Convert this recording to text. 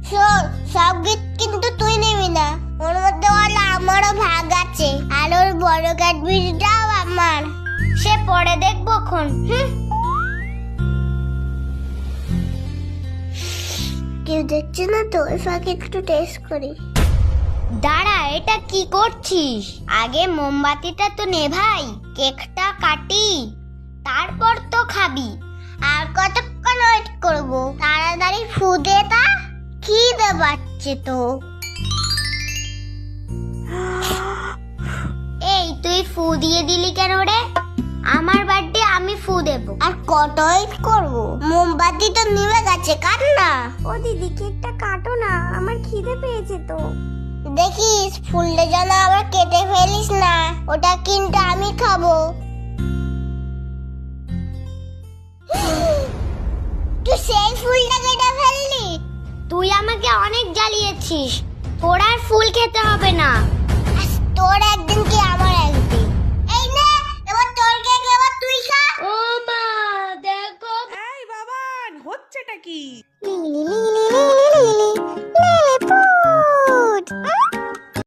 শোন, সব গিফট কিন্তু তুই নিবি না, ওর মধ্যে বলে আমারও ভাগ আছে, আর ওর বড় ক্যাডবেরিটাও আমার। সে পরে দেখবো খন। কেউ দেখছে না তো, ওই ফাঁকে একটু টেস্ট করি। দাঁড়া, এটা কি করছিস? আগে মোমবাতিটা তো নেভাই, কেকটা কাটি, তারপর তো খাবি। আর কতক্ষণ ওয়েট করব? তাড়াতাড়ি ফু দে তা, খিদে পাচ্ছে তো। এই তুই ফু দিয়ে দিলি কেন রে? আমার বার্থডে, আমি ফু দেব। আর কত ওয়েট করব? মোমবাতি তো নিভে গেছে, কাট না। ও দিদি, কেকটা কাটো না, আমার খিদে পেয়েছে তো। দেখিস ফুলটা যেন আবার কেটে ফেলিস না, ওটা কিন্তু আমি খাবো। তুই সেই ফুলটা কেটে ফেললি? তুই আমাকে অনেক জ্বালিয়েছিস, তোর আর ফুল খেতে হবে না। তোর একদিন কি আমার একদিন। এই নে, এবার তোর কেক, এবার তুই খা। ও মা, দেখো। এই বাবান, হচ্ছেটা কি?